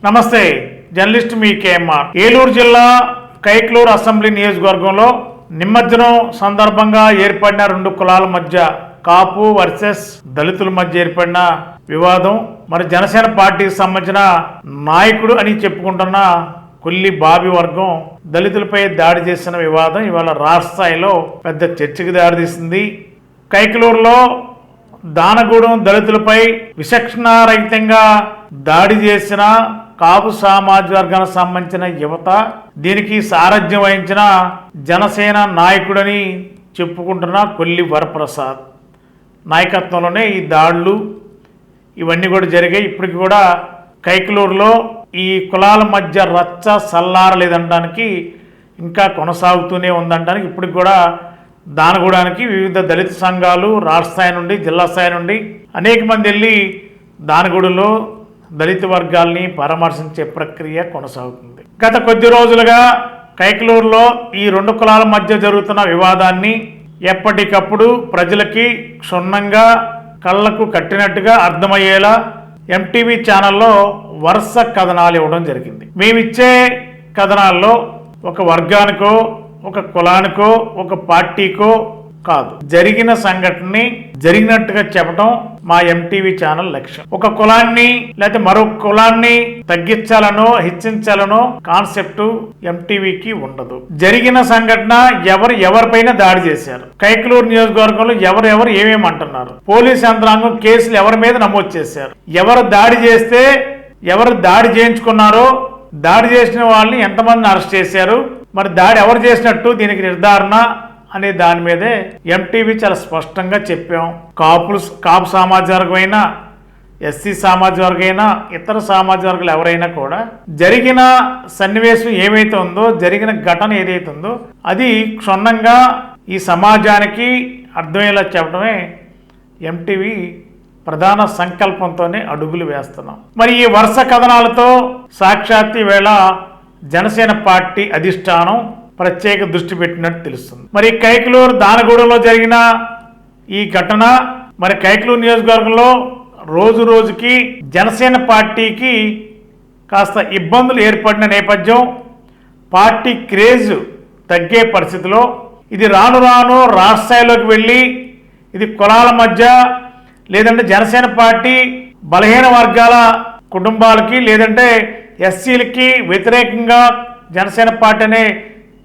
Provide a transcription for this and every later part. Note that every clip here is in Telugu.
నమస్తే, జర్నలిస్ట్ మీ కేఎంఆర్. ఏలూరు జిల్లా కైక్లూరు అసెంబ్లీ నియోజకవర్గంలో నిమజ్జనం సందర్భంగా ఏర్పడిన రెండు కులాల మధ్య కాపు వర్సెస్ దళితుల మధ్య ఏర్పడిన వివాదం. మరి జనసేన పార్టీకి సంబంధించిన నాయకుడు అని చెప్పుకుంటున్న కొల్లి బాబీ వర్గం దళితులపై దాడి చేసిన వివాదం ఇవాళ రాష్ట్ర స్థాయిలో పెద్ద చర్చకు దారితీసింది. కైక్లూరులో దానగూడెం దళితులపై విచక్షణారహితంగా దాడి చేసిన కాపు సామాజిక వర్గానికి సంబంధించిన యువత, దీనికి సారథ్యం వహించిన జనసేన నాయకుడని చెప్పుకుంటున్న కొల్లి వరప్రసాద్ నాయకత్వంలోనే ఈ దాడులు ఇవన్నీ కూడా జరిగాయి. ఇప్పటికి కూడా కైక్లూరులో ఈ కులాల మధ్య రచ్చ సల్లారలేదనడానికి, ఇంకా కొనసాగుతూనే ఉందనడానికి ఇప్పటికి కూడా దానగూడానికి వివిధ దళిత సంఘాలు రాష్ట్ర స్థాయి నుండి జిల్లా స్థాయి నుండి అనేక మంది వెళ్ళి దానగూడలో దళిత వర్గాల్ని పరామర్శించే ప్రక్రియ కొనసాగుతుంది. గత కొద్ది రోజులుగా కైక్లూరులో ఈ రెండు కులాల మధ్య జరుగుతున్న వివాదాన్ని ఎప్పటికప్పుడు ప్రజలకి క్షుణ్ణంగా కళ్ళకు కట్టినట్టుగా అర్థమయ్యేలా ఎంటీవీ ఛానల్లో వరుస కథనాలు ఇవ్వడం జరిగింది. మేమిచ్చే కథనాల్లో ఒక వర్గానికో ఒక కులానికో ఒక పార్టీకో కాదు, జరిగిన సంఘటనని జరిగినట్టుగా చెప్పడం మా ఎంటీవీ ఛానల్ లక్ష్యం. ఒక కులాన్ని లేకపోతే మరొక కులాన్ని తగ్గించాలనో హెచ్చించాలనో కాన్సెప్ట్ ఎంటీవీకి ఉండదు. జరిగిన సంఘటన ఎవరిపైన దాడి చేశారు, కైక్లూరు నియోజకవర్గంలో ఎవరెవరు ఏమేమి అంటున్నారు, పోలీస్ యంత్రాంగం కేసులు ఎవరి మీద నమోదు చేశారు, ఎవరు దాడి చేస్తే ఎవరు దాడి చేయించుకున్నారో, దాడి చేసిన వాళ్ళని ఎంతమందిని అరెస్ట్ చేశారు, మరి దాడి ఎవరు చేసినట్టు దీనికి నిర్ధారణ అనే దాని మీదే ఎంటీవీ చాలా స్పష్టంగా చెప్పాం. కాపు సామాజిక వర్గమైనా, ఎస్సీ సామాజిక వర్గమైనా, ఇతర సామాజిక వర్గాలు ఎవరైనా కూడా జరిగిన సన్నివేశం ఏమైతే ఉందో, జరిగిన ఘటన ఏదైతే ఉందో అది క్షుణ్ణంగా ఈ సమాజానికి అర్థమయ్యేలా చెప్పడమే ఎంటీవీ ప్రధాన సంకల్పంతోనే అడుగులు వేస్తున్నాం. మరి ఈ వరుస కథనాలతో సాక్షాత్ వేళ జనసేన పార్టీ అధిష్టానం ప్రత్యేక దృష్టి పెట్టినట్టు తెలుస్తుంది. మరి కైక్లూరు దానగూడెంలో జరిగిన ఈ ఘటన మరి కైక్లూరు నియోజకవర్గంలో రోజు రోజుకి జనసేన పార్టీకి కాస్త ఇబ్బందులు ఏర్పడిన నేపథ్యం, పార్టీ క్రేజ్ తగ్గే పరిస్థితిలో ఇది రాను రాను రాష్ట్ర స్థాయిలోకి వెళ్ళి ఇది కులాల మధ్య లేదంటే జనసేన పార్టీ బలహీన వర్గాల కుటుంబాలకి లేదంటే ఎస్సీలకి వ్యతిరేకంగా జనసేన పార్టీ అనే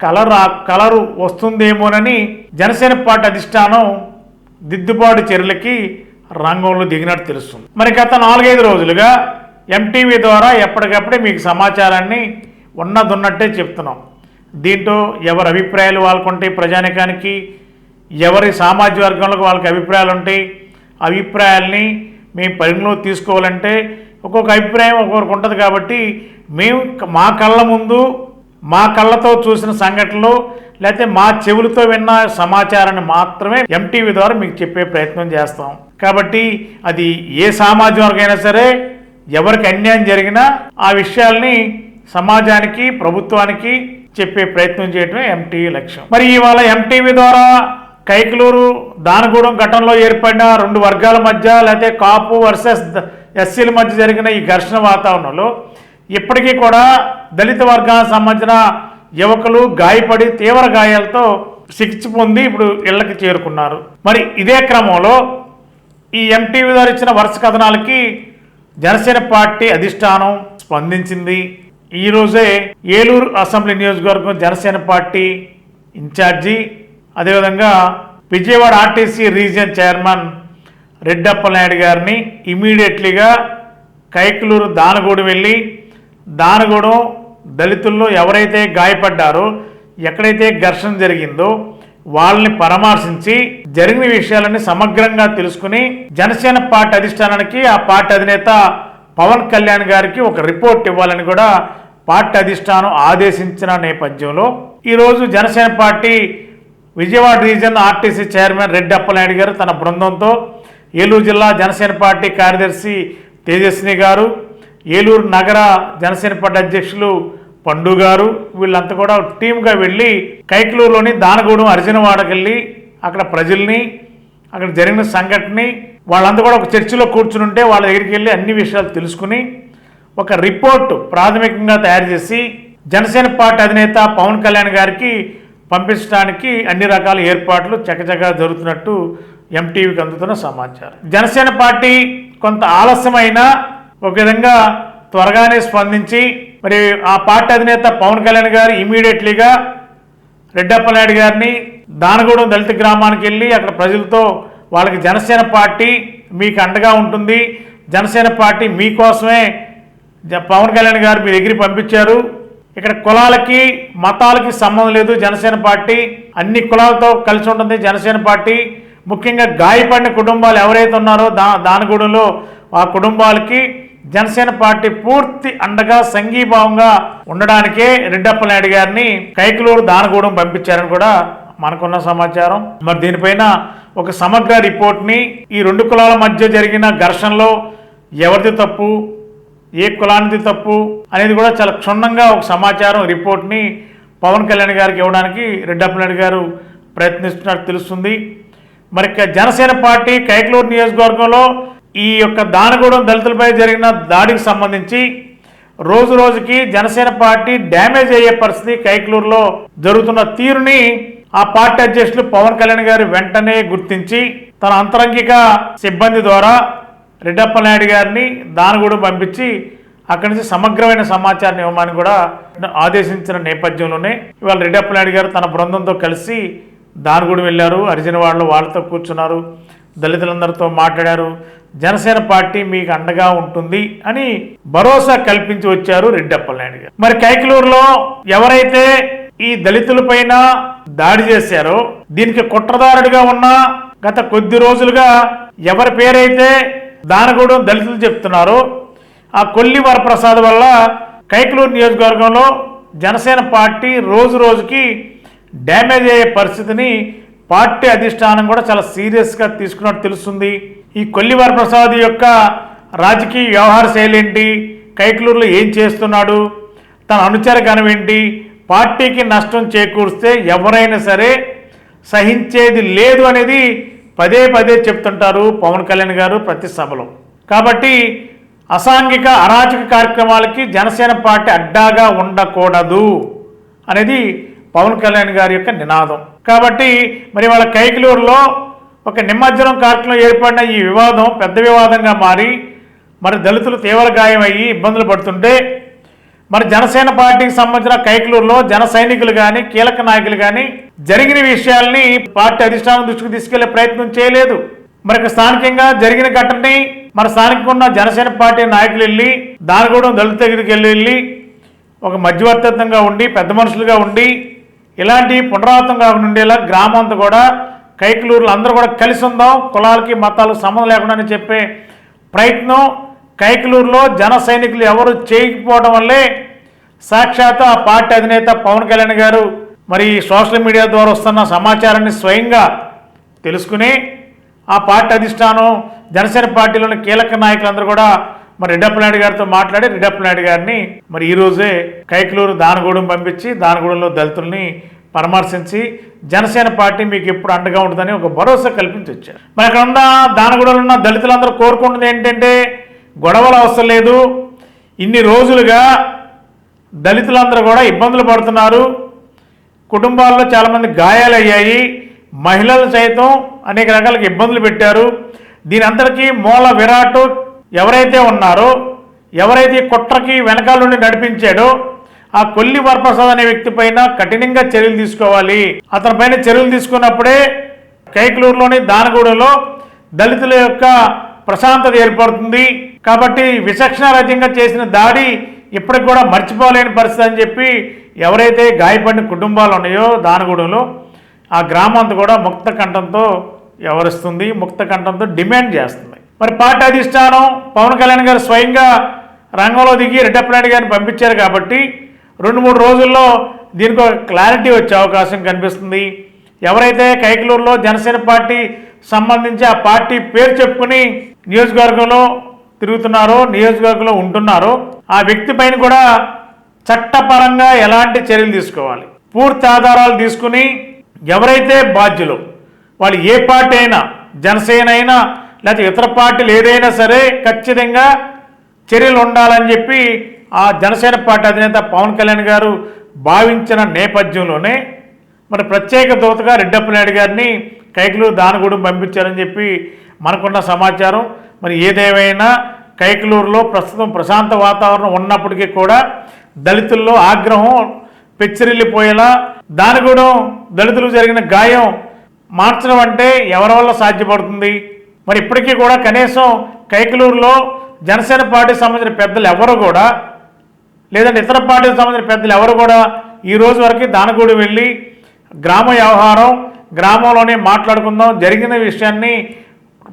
కలరు వస్తుందేమోనని జనసేన పార్టీ అధిష్టానం దిద్దుబాటు చర్యలకి రంగంలో దిగినట్టు తెలుస్తుంది. మరి గత 4-5 రోజులుగా ఎంటీవీ ద్వారా ఎప్పటికప్పుడే మీకు సమాచారాన్ని ఉన్నట్టే చెప్తున్నాం. దీంట్లో ఎవరి అభిప్రాయాలు వాళ్ళకు ఉంటాయి, ప్రజానికానికి ఎవరి సామాజిక వర్గంలో వాళ్ళకి అభిప్రాయాలు ఉంటాయి. అభిప్రాయాల్ని మేము పరిగణలో తీసుకోవాలంటే ఒక్కొక్క అభిప్రాయం ఒక్కొక్కరికి ఉంటుంది. కాబట్టి మేము మా కళ్ళ ముందు మా కళ్ళతో చూసిన సంఘటనలు లేకపోతే మా చెవులతో విన్న సమాచారాన్ని మాత్రమే ఎంటీవీ ద్వారా మీకు చెప్పే ప్రయత్నం చేస్తాం. కాబట్టి అది ఏ సామాజిక వర్గమైనా సరే ఎవరికి అన్యాయం జరిగినా ఆ విషయాల్ని సమాజానికి ప్రభుత్వానికి చెప్పే ప్రయత్నం చేయడమే ఎంటీవీ లక్ష్యం. మరి ఇవాళ ఎంటీవీ ద్వారా కైక్లూరు దానగూడెం ఘటనలో ఏర్పడిన రెండు వర్గాల మధ్య లేకపోతే కాపు వర్సెస్ ఎస్సీల మధ్య జరిగిన ఈ ఘర్షణ వాతావరణంలో ఇప్పటికీ కూడా దళిత వర్గానికి సంబంధించిన యువకులు గాయపడి తీవ్ర గాయాలతో చికిత్స పొంది ఇప్పుడు ఇళ్లకి చేరుకున్నారు. మరి ఇదే క్రమంలో ఈ ఎంటీవీ ద్వారా ఇచ్చిన వరుస కథనాలకి జనసేన పార్టీ అధిష్టానం స్పందించింది. ఈరోజే ఏలూరు అసెంబ్లీ నియోజకవర్గం జనసేన పార్టీ ఇన్ఛార్జి, అదేవిధంగా విజయవాడ ఆర్టీసీ రీజియన్ చైర్మన్ రెడ్డప్పలనాయుడు గారిని ఇమీడియట్లీగా కైక్లూరు దానగూడెం వెళ్ళి దానగూడెం దళితుల్లో ఎవరైతే గాయపడ్డారో, ఎక్కడైతే ఘర్షణ జరిగిందో వాళ్ళని పరామర్శించి జరిగిన విషయాలన్నీ సమగ్రంగా తెలుసుకుని జనసేన పార్టీ అధిష్టానానికి ఆ పార్టీ అధినేత పవన్ కళ్యాణ్ గారికి ఒక రిపోర్ట్ ఇవ్వాలని కూడా పార్టీ అధిష్టానం ఆదేశించిన నేపథ్యంలో ఈరోజు Janasena party Vijayawada region RTC chairman Reddappalanaidu గారు తన బృందంతో ఏలూరు జిల్లా జనసేన పార్టీ కార్యదర్శి తేజస్విని గారు, ఏలూరు నగర జనసేన పార్టీ అధ్యక్షులు పండు గారు, వీళ్ళంతా కూడా టీమ్గా వెళ్ళి కైక్లూరులోని దానగూడెం అర్జునవాడకి వెళ్ళి అక్కడ ప్రజల్ని అక్కడ జరిగిన సంఘటనని వాళ్ళంతా కూడా ఒక చర్చిలో కూర్చుని ఉంటే వాళ్ళ దగ్గరికి వెళ్ళి అన్ని విషయాలు తెలుసుకుని ఒక రిపోర్టు ప్రాథమికంగా తయారు చేసి జనసేన పార్టీ అధినేత పవన్ కళ్యాణ్ గారికి పంపించడానికి అన్ని రకాల ఏర్పాట్లు చకచకా జరుగుతున్నట్టు ఎంటీవీకి అందుతున్న సమాచారం. జనసేన పార్టీ కొంత ఆలస్యమైన ఒక విధంగా త్వరగానే స్పందించి మరి ఆ పార్టీ అధినేత పవన్ కళ్యాణ్ గారు ఇమీడియట్లీగా రెడ్డప్పలనాయుడు గారిని దానగూడెం దళిత గ్రామానికి వెళ్ళి అక్కడ ప్రజలతో వాళ్ళకి జనసేన పార్టీ మీకు అండగా ఉంటుంది, జనసేన పార్టీ మీకోసమే పవన్ కళ్యాణ్ గారు మీ దగ్గరికి పంపించారు, ఇక్కడ కులాలకి మతాలకి సంబంధం లేదు, జనసేన పార్టీ అన్ని కులాలతో కలిసి ఉంటుంది జనసేన పార్టీ, ముఖ్యంగా గాయపడిన కుటుంబాలు ఎవరైతే ఉన్నారో దానగూడెంలో ఆ కుటుంబాలకి జనసేన పార్టీ పూర్తి అండగా సంఘీభావంగా ఉండడానికే రెడ్డప్పలనాయుడు గారిని కైకలూరు దానగూడెం పంపించారని కూడా మనకున్న సమాచారం. మరి దీనిపైన ఒక సమగ్ర రిపోర్ట్ని ఈ రెండు కులాల మధ్య జరిగిన ఘర్షణలో ఎవరిది తప్పు, ఏ కులానిది తప్పు అనేది కూడా చాలా క్షుణ్ణంగా ఒక సమాచారం రిపోర్ట్ని పవన్ కళ్యాణ్ గారికి ఇవ్వడానికి రెడ్డప్పలనాయుడు గారు ప్రయత్నిస్తున్నట్టు తెలుస్తుంది. మరి జనసేన పార్టీ కైకలూరు నియోజకవర్గంలో ఈ యొక్క దానగూడెం దళితులపై జరిగిన దాడికి సంబంధించి రోజు రోజుకి జనసేన పార్టీ డ్యామేజ్ అయ్యే పరిస్థితి కైకలూరులో జరుగుతున్న తీరుని ఆ పార్టీ అధ్యక్షులు పవన్ కళ్యాణ్ గారు వెంటనే గుర్తించి తన అంతరంగిక సిబ్బంది ద్వారా రెడ్డప్పలనాయుడు గారిని దానగూడెం పంపించి అక్కడి నుంచి సమగ్రమైన సమాచారం ఇవ్వమని కూడా ఆదేశించిన నేపథ్యంలోనే ఇవాళ రెడ్డప్పలనాయుడు గారు తన బృందంతో కలిసి దానగూడెం వెళ్ళారు, హరిజనవాడలో వాళ్ళతో కూర్చున్నారు, దళితులందరితో మాట్లాడారు, జనసేన పార్టీ మీకు అండగా ఉంటుంది అని భరోసా కల్పించి వచ్చారు రెడ్డప్పలనాయుడు గారు. మరి కైకలూరులో ఎవరైతే ఈ దళితులపైన దాడి చేశారో దీనికి కుట్రదారుడిగా ఉన్న గత కొద్ది రోజులుగా ఎవరి పేరైతే దానగూడెం దళితులు చెప్తున్నారో ఆ కొల్లి వరప్రసాద్ వల్ల కైకలూరు నియోజకవర్గంలో జనసేన పార్టీ రోజు రోజుకి డ్యామేజ్ అయ్యే పరిస్థితిని పార్టీ అధిష్టానం కూడా చాలా సీరియస్గా తీసుకున్నట్టు తెలుస్తుంది. ఈ కొల్లి వరప్రసాద్ యొక్క రాజకీయ వ్యవహార శైలి ఏంటి, కైకలూరులో ఏం చేస్తున్నాడు, తన అనుచర గణం ఏంటి, పార్టీకి నష్టం చేకూరిస్తే ఎవరైనా సరే సహించేది లేదు అనేది పదే పదే చెప్తుంటారు పవన్ కళ్యాణ్ గారు ప్రతి సభలో. కాబట్టి అసాంఘిక అరాచక కార్యక్రమాలకి జనసేన పార్టీ అడ్డాగా ఉండకూడదు అనేది పవన్ కళ్యాణ్ గారి యొక్క నినాదం. కాబట్టి మరి వాళ్ళ కైకలూరులో ఒక నిమజ్జనం కార్యక్రమం ఏర్పడిన ఈ వివాదం పెద్ద వివాదంగా మారి మరి దళితులు తీవ్ర గాయమయ్యి ఇబ్బందులు పడుతుంటే మరి జనసేన పార్టీకి సంబంధించిన కైకలూరులో జన సైనికులు కానీ కీలక నాయకులు కానీ జరిగిన విషయాల్ని పార్టీ అధిష్టానం దృష్టికి తీసుకెళ్లే ప్రయత్నం చేయలేదు. మరి స్థానికంగా జరిగిన ఘటనని మన స్థానికంగా ఉన్న జనసేన పార్టీ నాయకులు వెళ్ళి దానగూడెం దళిత దగ్గరికి వెళ్ళి ఒక మధ్యవర్తిత్వంగా ఉండి పెద్ద మనుషులుగా ఉండి ఇలాంటి పునరావృతం కాకుండా ఉండేలా గ్రామం అంతా కూడా కైకలూరులో అందరూ కూడా కలిసి ఉందాం, కులాలకి మతాలకు సంబంధం లేకుండా అని చెప్పే ప్రయత్నం కైకలూరులో జన సైనికులు ఎవరు చేయకపోవడం వల్లే సాక్షాత్ ఆ పార్టీ అధినేత పవన్ కళ్యాణ్ గారు మరి సోషల్ మీడియా ద్వారా వస్తున్న సమాచారాన్ని స్వయంగా తెలుసుకుని ఆ పార్టీ అధిష్టానం జనసేన పార్టీలోని కీలక నాయకులందరూ కూడా మరి రెడ్డప్పలనాయుడు గారితో మాట్లాడి రెడ్డప్పలనాయుడు గారిని మరి ఈరోజే కైకలూరు దానగూడెం పంపించి దానగూడెంలో దళితుల్ని పరామర్శించి జనసేన పార్టీ మీకు ఎప్పుడు అండగా ఉంటుందని ఒక భరోసా కల్పించి వచ్చారు. మరి అక్కడ ఉన్న దానగూడెంలో ఉన్న దళితులందరూ కోరుకుంటుంది ఏంటంటే గొడవలు అవసరం లేదు, ఇన్ని రోజులుగా దళితులందరూ కూడా ఇబ్బందులు పడుతున్నారు, కుటుంబాల్లో చాలామంది గాయాలయ్యాయి, మహిళలు సైతం అనేక రకాల ఇబ్బందులు పెట్టారు, దీని అందరికీ మూల విరాట్ ఎవరైతే ఉన్నారో ఎవరైతే కుట్రకి వెనకాల నుండి నడిపించాడో ఆ కొల్లి వరప్రసాద్ అనే వ్యక్తి పైన కఠినంగా చర్యలు తీసుకోవాలి. అతని పైన చర్యలు తీసుకున్నప్పుడే కైకలూరులోని దానగూడెంలో దళితుల యొక్క ప్రశాంతత ఏర్పడుతుంది. కాబట్టి విచక్షణారహితంగా చేసిన దాడి ఇప్పటికి కూడా మర్చిపోలేని పరిస్థితి అని చెప్పి ఎవరైతే గాయపడిన కుటుంబాలు ఉన్నాయో దానగూడెంలో ఆ గ్రామం అంతా కూడా ముక్త కంఠంతో వ్యవహరిస్తుంది, ముక్త కంఠంతో డిమాండ్ చేస్తుంది. మరి పార్టీ అధిష్టానం పవన్ కళ్యాణ్ గారు స్వయంగా రంగంలో దిగి రెడ్డప్పలనాయుడు గారిని పంపించారు కాబట్టి 2-3 రోజుల్లో దీనికి ఒక క్లారిటీ వచ్చే అవకాశం కనిపిస్తుంది. ఎవరైతే కైకలూరులో జనసేన పార్టీ సంబంధించి ఆ పార్టీ పేరు చెప్పుకుని నియోజకవర్గంలో తిరుగుతున్నారో నియోజకవర్గంలో ఉంటున్నారో ఆ వ్యక్తి పైన కూడా చట్టపరంగా ఎలాంటి చర్యలు తీసుకోవాలి, పూర్తి ఆధారాలు తీసుకుని ఎవరైతే బాధ్యులు వాళ్ళు ఏ పార్టీ అయినా జనసేన అయినా లేకపోతే ఇతర పార్టీలు ఏదైనా సరే ఖచ్చితంగా చర్యలు ఉండాలని చెప్పి ఆ జనసేన పార్టీ అధినేత పవన్ కళ్యాణ్ గారు భావించిన నేపథ్యంలోనే మరి ప్రత్యేక దూతగా రెడ్డప్పనాయుడు గారిని కైకలూరు దానగూడెం పంపించారని చెప్పి మనకున్న సమాచారం. మరి ఏదేమైనా కైకలూరులో ప్రస్తుతం ప్రశాంత వాతావరణం ఉన్నప్పటికీ కూడా దళితుల్లో ఆగ్రహం పెచ్చిరిల్లిపోయేలా దానగూడెం దళితులకు జరిగిన గాయం మార్చడం అంటే ఎవరి వల్ల సాధ్యపడుతుంది? మరి ఇప్పటికీ కూడా కనీసం కైకలూరులో జనసేన పార్టీకి సంబంధించిన పెద్దలు ఎవరు కూడా, లేదంటే ఇతర పార్టీకి సంబంధించిన పెద్దలు ఎవరు కూడా ఈ రోజు వరకు దానగూడెం వెళ్ళి గ్రామ వ్యవహారం గ్రామంలోనే మాట్లాడుకుందాం, జరిగిన విషయాన్ని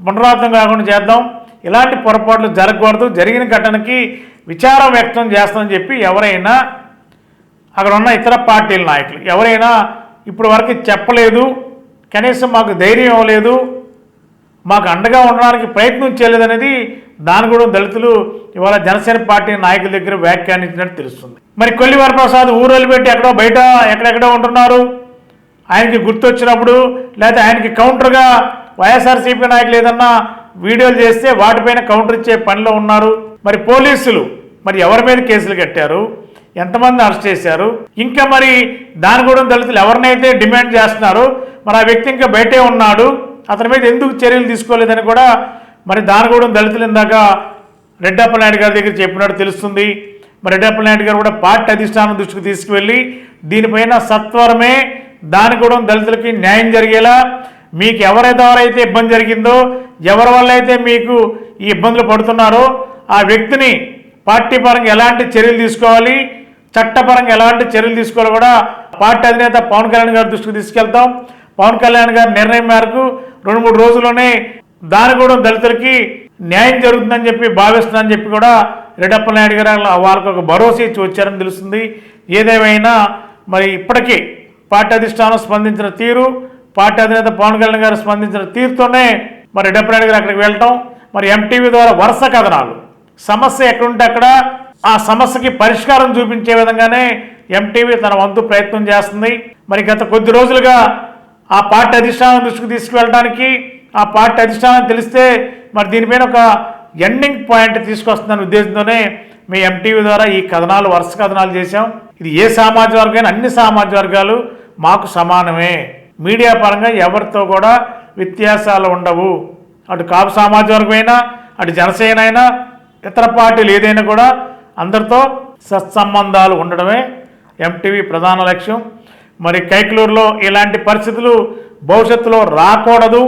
పునరావృతం కాకుండా చేద్దాం, ఇలాంటి పొరపాట్లు జరగకూడదు, జరిగిన ఘటనకి విచారం వ్యక్తం చేస్తామని చెప్పి ఎవరైనా అక్కడ ఉన్న ఇతర పార్టీల నాయకులు ఎవరైనా ఇప్పుడు వరకు చెప్పలేదు, కనీసం మాకు ధైర్యం ఇవ్వలేదు, మాకు అండగా ఉండడానికి ప్రయత్నం చేయలేదనేది దానగూడెం దళితులు ఇవాళ జనసేన పార్టీ నాయకుల దగ్గర వ్యాఖ్యానించినట్టు తెలుస్తుంది. మరి కొల్లి వరప్రసాద్ ఊరోళ్ళు పెట్టి ఎక్కడో బయట ఎక్కడెక్కడో ఉంటున్నారు, ఆయనకి గుర్తొచ్చినప్పుడు లేదా ఆయనకి కౌంటర్గా వైఎస్ఆర్సీపీ నాయకులు ఏదన్నా వీడియోలు చేస్తే వాటిపైన కౌంటర్ ఇచ్చే పనిలో ఉన్నారు. మరి పోలీసులు మరి ఎవరి మీద కేసులు కట్టారు, ఎంతమంది అరెస్ట్ చేశారు, ఇంకా మరి దానగూడెం దళితులు ఎవరినైతే డిమాండ్ చేస్తున్నారో మరి ఆ వ్యక్తి ఇంకా బయటే ఉన్నాడు, అతని మీద ఎందుకు చర్యలు తీసుకోలేదని కూడా మరి దానగూడెం దళితులు ఇందాక రెడ్డప్పనాయుడు గారి దగ్గర చెప్పినట్టు తెలుస్తుంది. మరి రెడ్డప్పనాయుడు గారు కూడా పార్టీ అధిష్టానం దృష్టికి తీసుకువెళ్ళి దీనిపైన సత్వరమే దానగూడెం దళితులకి న్యాయం జరిగేలా, మీకు ఎవరైతే ఇబ్బంది జరిగిందో, ఎవరి వల్ల అయితే మీకు ఈ ఇబ్బందులు పడుతున్నారో ఆ వ్యక్తిని పార్టీ పరంగా ఎలాంటి చర్యలు తీసుకోవాలి, చట్టపరంగా ఎలాంటి చర్యలు తీసుకోవాలి కూడా పార్టీ అధినేత పవన్ కళ్యాణ్ గారి దృష్టికి తీసుకెళ్తాం. పవన్ కళ్యాణ్ గారి నిర్ణయం మేరకు 2-3 రోజుల్లోనే దానగూడెం దళితులకి న్యాయం జరుగుతుందని చెప్పి భావిస్తుందని చెప్పి కూడా రెడ్డప్పనాయుడు గారు వాళ్ళకు ఒక భరోసా ఇచ్చి వచ్చారని తెలుస్తుంది. ఏదేమైనా మరి ఇప్పటికీ పార్టీ అధిష్టానం స్పందించిన తీరు, పార్టీ అధినేత పవన్ కళ్యాణ్ గారు స్పందించిన తీరుతోనే మరి రెడ్డప్పనాయుడు గారు అక్కడికి వెళ్ళటం, మరి ఎంటీవీ ద్వారా వరుస కథనాలు సమస్య ఎక్కడుంటే అక్కడ ఆ సమస్యకి పరిష్కారం చూపించే విధంగానే ఎంటీవీ తన వంతు ప్రయత్నం చేస్తుంది. మరి గత కొద్ది రోజులుగా ఆ పార్టీ అధిష్టానం దృష్టికి తీసుకువెళ్ళడానికి, ఆ పార్టీ అధిష్టానం తెలిస్తే మరి దీనిపైన ఒక ఎండింగ్ పాయింట్ తీసుకొస్తుందనే ఉద్దేశంతోనే మీ ఎంటీవీ ద్వారా ఈ కథనాలు వరుస కథనాలు చేశాం. ఇది ఏ సామాజిక వర్గమైనా అన్ని సామాజిక వర్గాలు మాకు సమానమే, మీడియా పరంగా ఎవరితో కూడా వ్యత్యాసాలు ఉండవు, అటు కాపు సామాజిక వర్గమైనా, అటు జనసేన అయినా, ఇతర పార్టీలు ఏదైనా కూడా అందరితో సత్సంబంధాలు ఉండడమే ఎంటీవీ ప్రధాన లక్ష్యం. మరి కైకలూరులో ఇలాంటి పరిస్థితులు భవిష్యత్తులో రాకూడదు,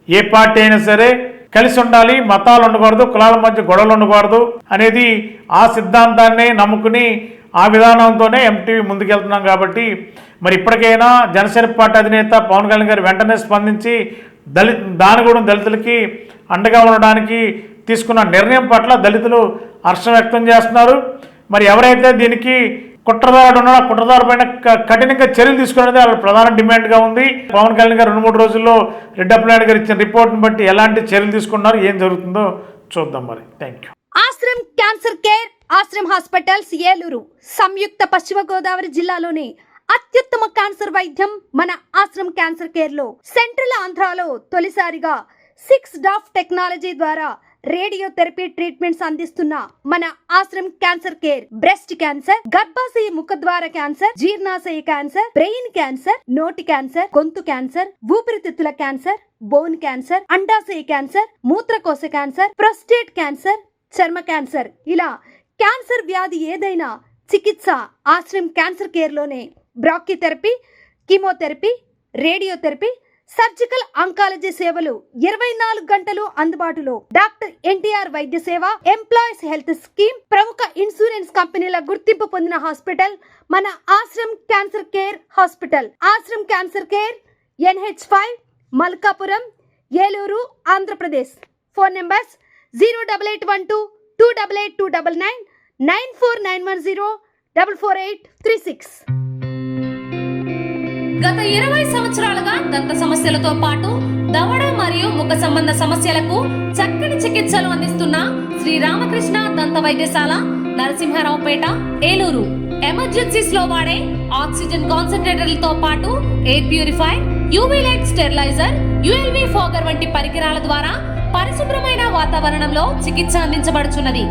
ఏ పార్టీ అయినా సరే కలిసి ఉండాలి, మతాలు ఉండకూడదు, కులాల మధ్య గొడవలు ఉండకూడదు అనేది ఆ సిద్ధాంతాన్ని నమ్ముకుని ఆ విధానంతోనే ఎంటీవీ ముందుకెళ్తున్నాం. కాబట్టి మరి ఇప్పటికైనా జనసేన పార్టీ అధినేత పవన్ కళ్యాణ్ గారు వెంటనే స్పందించి దానగూడెం దళితులకి అండగా ఉండడానికి తీసుకున్న నిర్ణయం పట్ల దళితులు హర్షం వ్యక్తం చేస్తున్నారు. మరి ఎవరైతే దీనికి కుట్రదారుడు ఉన్నాడో ఆ కుట్రదారు పైన కఠినంగా చర్యలు తీసుకునేది వాళ్ళ ప్రధాన డిమాండ్గా ఉంది. పవన్ కళ్యాణ్ గారు 2-3 రోజుల్లో రెడ్డప్పనాయుడు గారు ఇచ్చిన రిపోర్ట్ని బట్టి ఎలాంటి చర్యలు తీసుకున్నారు, ఏం జరుగుతుందో చూద్దాం. మరి thank you. Ashram cancer care, Ashram hospitals Eluru సంయుక్త పశ్చిమ గోదావరి జిల్లాలోని అత్యుత్తమ క్యాన్సర్ వైద్యం మన ఆశ్రమ్ క్యాన్సర్ కేర్ లో సెంట్రల్ ఆంధ్రాలో తొలిసారిగా 6 డాఫ్ టెక్నాలజీ ద్వారా రేడియోథెరపీ ట్రీట్మెంట్స్ అందిస్తున్న మన Ashram cancer care breast cancer, గర్భాశయ ముఖద్వార క్యాన్సర్, జీర్ణాశయ క్యాన్సర్, బ్రెయిన్ క్యాన్సర్, నోటి క్యాన్సర్, గొంతు క్యాన్సర్, ఊపిరితిత్తుల క్యాన్సర్, బోన్ క్యాన్సర్, అండాశయ క్యాన్సర్, మూత్రకోశ క్యాన్సర్, ప్రొస్టేట్ క్యాన్సర్, చర్మ క్యాన్సర్, ఇలా క్యాన్సర్ వ్యాధి ఏదైనా చికిత్స ఆశ్రమ్ క్యాన్సర్ కేర్ లోనే. బ్రాక్కిథెరపీ, కీమోథెరపీ, రేడియోథెరపీ, సర్జికల్ అంకాలజీ సేవలు 24 గంటలు అందుబాటులో. డాక్టర్ ఎన్టీఆర్ వైద్య సేవ, ఎంప్లాయీస్ హెల్త్ స్కీమ్, ప్రముఖ ఇన్సూరెన్స్ కంపెనీల గుర్తింపు పొందిన హాస్పిటల్ మన Ashram cancer care hospital. Ashram cancer care NH5 Malkapuram, Eluru, Andhra Pradesh. Phone numbers 08812 288 299 94910 44836. గత 20 సంవత్సరాలుగా దంత సమస్యలతో పాటు దవడ మరియు ముఖ సంబంధ సమస్యలకు చక్కని చికిత్సలు అందిస్తున్న శ్రీ రామకృష్ణ దంత వైద్యశాల, నరసింహారావుపేట, ఏలూరు. ఎమర్జెన్సీస్ లో వాడే ఆక్సిజన్ కాన్సంట్రేటర్లతో పాటు air purifier, UV light steriliser, ULV fogger వంటి పరికరాల ద్వారా పరిశుభ్రమైన వాతావరణంలో చికిత్స అందించబడుచున్నది.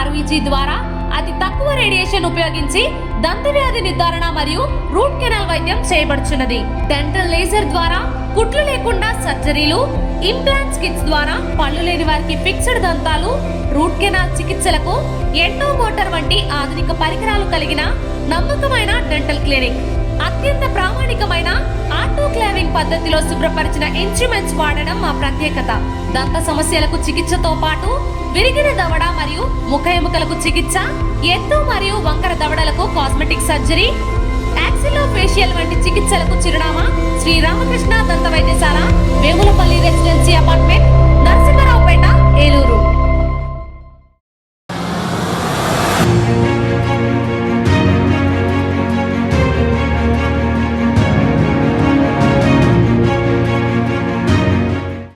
RVG ద్వారా అతి తక్కువ రేడియేషన్ ఉపయోగించి దంత వ్యాధి నిర్ధారణ మరియు రూట్ కెనాల్ వైద్యం చేయబడుచున్నది. డెంటల్ లేజర్ ద్వారా కుట్లు లేకుండా సర్జరీలు, ఇంప్లాంట్స్ కిట్స్ ద్వారా పళ్ళు లేని వారికి ఫిక్స్డ్ దంతాలు, రూట్ కెనాల్ చికిత్సలకు ఎండో మోటార్ వంటి ఆధునిక పరికరాలు కలిగిన నమ్మకమైన డెంటల్ క్లినిక్. అత్యంత ప్రామాణికమైన ఆటోక్లావింగ్ పద్ధతిలో శుభ్రపరిచిన ఇన్స్ట్రుమెంట్స్ వాడడం మా ప్రత్యేకత. దంత సమస్యలకు చికిత్సతో పాటు విరిగిన దవడ మరియు ముఖ ఎముకలకు చికిత్స, ఎత్తు మరియు వంకర దవడలకు కాస్మెటిక్ సర్జరీ, యాక్సిలోఫేషియల్ వంటి చికిత్సలకు చిరునామా శ్రీ రామకృష్ణ దంత వైద్యశాల, వేములపల్లి రెసిడెన్సీ అపార్ట్మెంట్